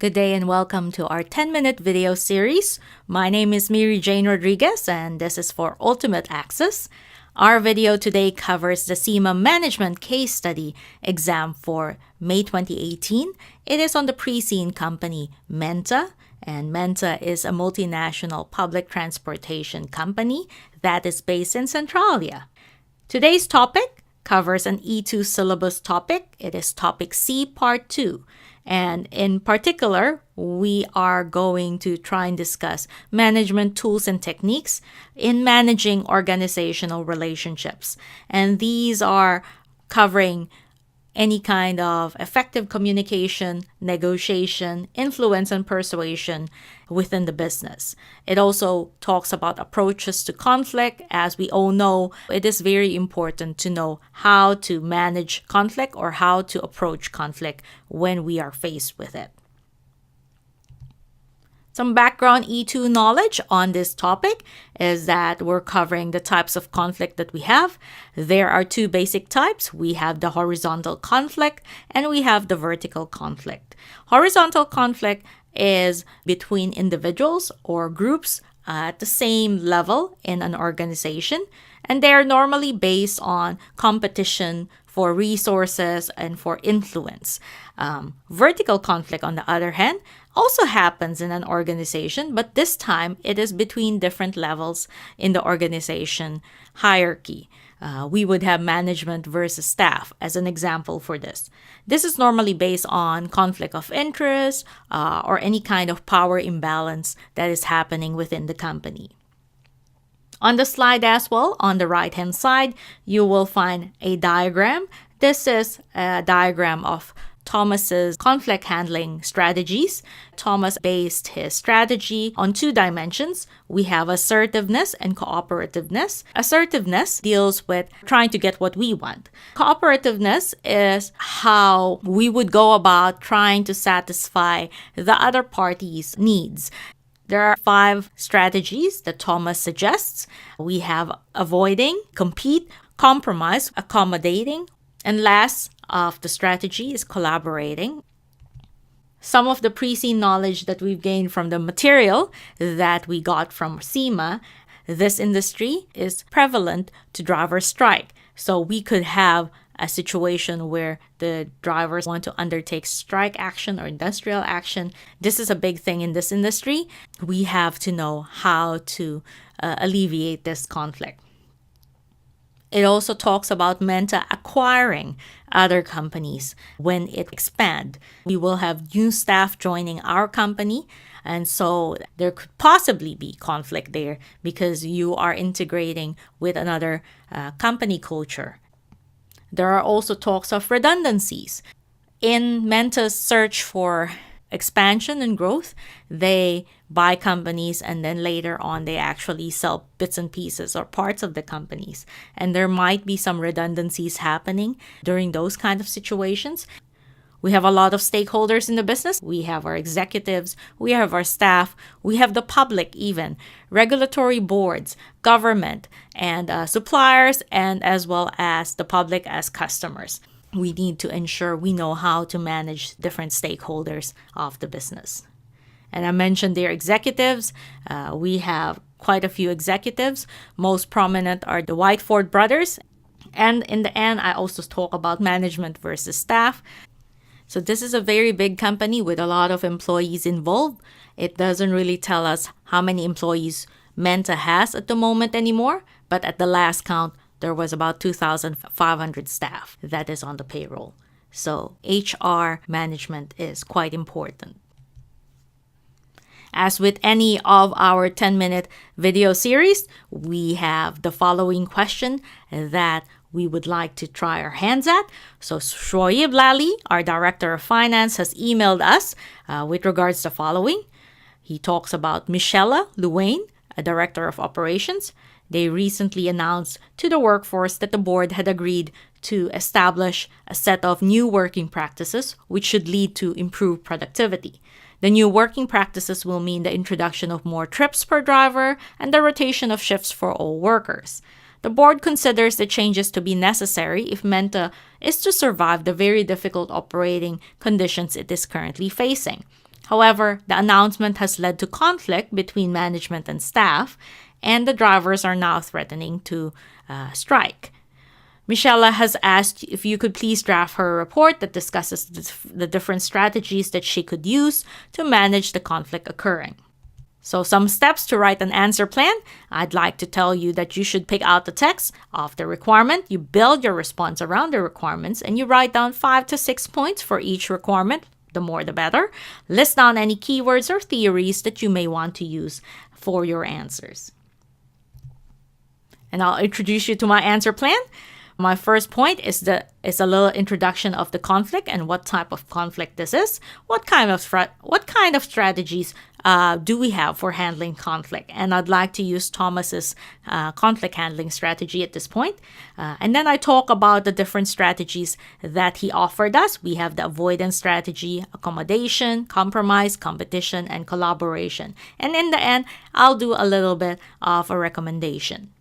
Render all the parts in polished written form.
Good day and welcome to our 10-minute video series. My name is Miri Jane Rodriguez and this is for Ultimate Access. Our video today covers the SEMA Management Case Study exam for May 2018. It is on the pre-seen company Menta, and Menta is a multinational public transportation company that is based in Centralia. Today's topic covers an E2 syllabus topic. It is Topic C, Part 2. And in particular, we are going to try and discuss management tools and techniques in managing organizational relationships. And these are covering any kind of effective communication, negotiation, influence, and persuasion within the business. It also talks about approaches to conflict. As we all know, it is very important to know how to manage conflict or how to approach conflict when we are faced with it. Some background E2 knowledge on this topic is that we're covering the types of conflict that we have. There are two basic types. We have the horizontal conflict and we have the vertical conflict. Horizontal conflict is between individuals or groups at the same level in an organization, and they are normally based on competition for resources and for influence. Vertical conflict, on the other hand, also happens in an organization, but this time it is between different levels in the organization hierarchy. We would have management versus staff as an example for this. This is normally based on conflict of interest or any kind of power imbalance that is happening within the company. On the slide as well, on the right-hand side, you will find a diagram. This is a diagram of Thomas's conflict handling strategies. Thomas based his strategy on two dimensions. We have assertiveness and cooperativeness. Assertiveness deals with trying to get what we want. Cooperativeness is how we would go about trying to satisfy the other party's needs. There are 5 strategies that Thomas suggests. We have avoiding, compete, compromise, accommodating, and last of the strategy is collaborating. Some of the pre-seen knowledge that we've gained from the material that we got from SEMA, this industry is prevalent to driver strike. So we could have a situation where the drivers want to undertake strike action or industrial action. This is a big thing in this industry. We have to know how to alleviate this conflict. It also talks about Menta acquiring other companies when it expands. We will have new staff joining our company, and so there could possibly be conflict there because you are integrating with another company culture. There are also talks of redundancies. In Menta's search for expansion and growth, they buy companies and then later on they actually sell bits and pieces or parts of the companies. And there might be some redundancies happening during those kind of situations. We have a lot of stakeholders in the business. We have our executives, we have our staff, we have the public even, regulatory boards, government, and suppliers, and as well as the public as customers. We need to ensure we know how to manage different stakeholders of the business. And I mentioned their executives. We have quite a few executives. Most prominent are the Whiteford brothers. And in the end, I also talk about management versus staff. So this is a very big company with a lot of employees involved. It doesn't really tell us how many employees Menta has at the moment anymore, but at the last count, there was about 2,500 staff that is on the payroll. So HR management is quite important. As with any of our 10-minute video series, we have the following question that we would like to try our hands at. So Shoaib Lali, our Director of Finance, has emailed us with regards to the following. He talks about Michelle Luane, a Director of Operations. They recently announced to the workforce that the board had agreed to establish a set of new working practices which should lead to improved productivity. The new working practices will mean the introduction of more trips per driver and the rotation of shifts for all workers. The board considers the changes to be necessary if Menta is to survive the very difficult operating conditions it is currently facing. However, the announcement has led to conflict between management and staff, and the drivers are now threatening to strike. Michelle has asked if you could please draft her report that discusses the different strategies that she could use to manage the conflict occurring. So some steps to write an answer plan. I'd like to tell you that you should pick out the text of the requirement. You build your response around the requirements and you write down 5 to 6 points for each requirement. The more the better. List down any keywords or theories that you may want to use for your answers. And I'll introduce you to my answer plan. My first point is a little introduction of the conflict and what type of conflict this is. What kind of strategies do we have for handling conflict? And I'd like to use Thomas's conflict handling strategy at this point. And then I talk about the different strategies that he offered us. We have the avoidance strategy, accommodation, compromise, competition, and collaboration. And in the end, I'll do a little bit of a recommendation.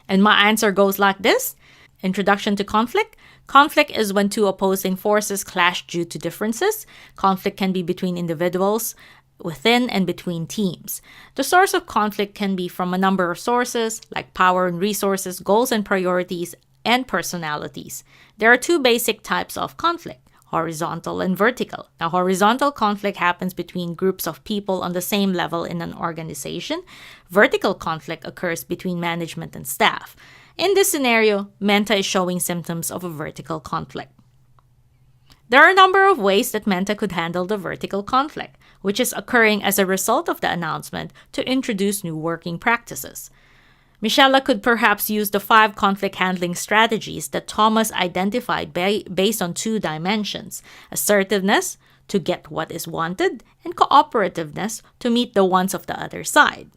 And my answer goes like this. Introduction to conflict. Conflict is when two opposing forces clash due to differences. Conflict can be between individuals, within and between teams. The source of conflict can be from a number of sources, like power and resources, goals and priorities, and personalities. There are two basic types of conflict: horizontal and vertical. Now, horizontal conflict happens between groups of people on the same level in an organization. Vertical conflict occurs between management and staff. In this scenario, Menta is showing symptoms of a vertical conflict. There are a number of ways that Menta could handle the vertical conflict, which is occurring as a result of the announcement to introduce new working practices. Michelle could perhaps use the 5 conflict handling strategies that Thomas identified based on 2 dimensions: assertiveness, to get what is wanted, and cooperativeness, to meet the wants of the other side.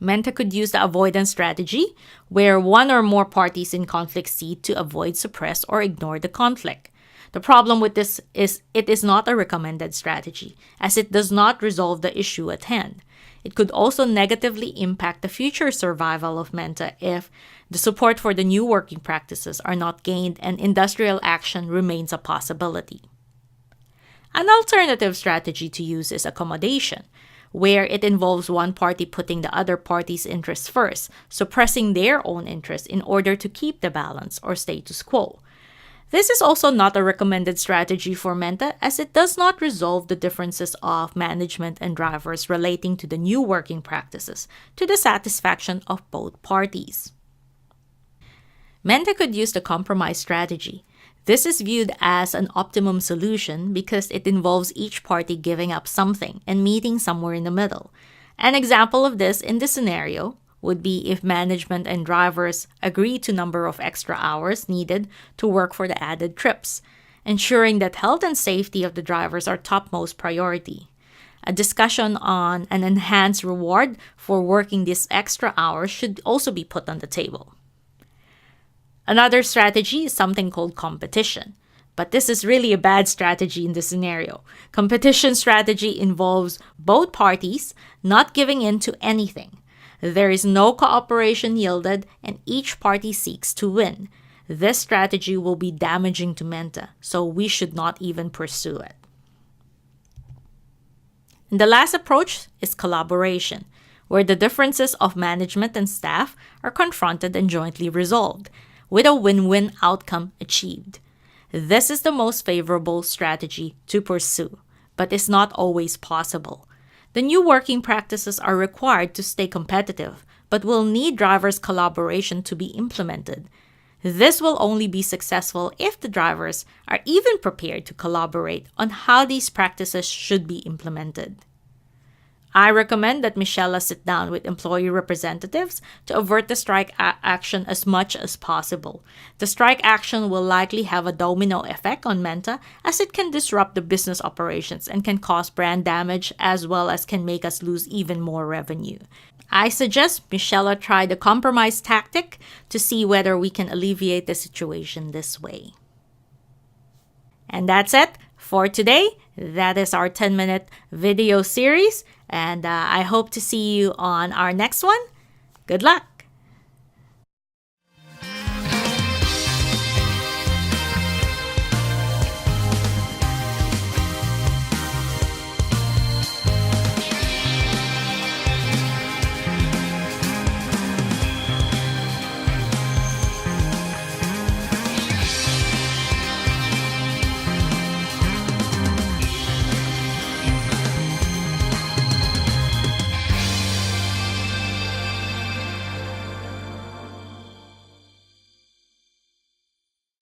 Menta could use the avoidance strategy, where one or more parties in conflict seek to avoid, suppress, or ignore the conflict. The problem with this is it is not a recommended strategy, as it does not resolve the issue at hand. It could also negatively impact the future survival of Menta if the support for the new working practices are not gained and industrial action remains a possibility. An alternative strategy to use is accommodation, where it involves one party putting the other party's interests first, suppressing their own interests in order to keep the balance or status quo. This is also not a recommended strategy for Menta, as it does not resolve the differences of management and drivers relating to the new working practices to the satisfaction of both parties. Menta could use the compromise strategy. This is viewed as an optimum solution because it involves each party giving up something and meeting somewhere in the middle. An example of this in this scenario would be if management and drivers agree to number of extra hours needed to work for the added trips, ensuring that health and safety of the drivers are topmost priority. A discussion on an enhanced reward for working these extra hours should also be put on the table. Another strategy is something called competition. But this is really a bad strategy in this scenario. Competition strategy involves both parties not giving in to anything. There is no cooperation yielded and each party seeks to win. This strategy will be damaging to Menta, so we should not even pursue it. And the last approach is collaboration, where the differences of management and staff are confronted and jointly resolved, with a win-win outcome achieved. This is the most favorable strategy to pursue, but is not always possible. The new working practices are required to stay competitive, but will need drivers' collaboration to be implemented. This will only be successful if the drivers are even prepared to collaborate on how these practices should be implemented. I recommend that Michelle sit down with employee representatives to avert the strike action as much as possible. The strike action will likely have a domino effect on Menta, as it can disrupt the business operations and can cause brand damage, as well as can make us lose even more revenue. I suggest Michelle try the compromise tactic to see whether we can alleviate the situation this way. And that's it for today. That is our 10-minute video series. And I hope to see you on our next one. Good luck!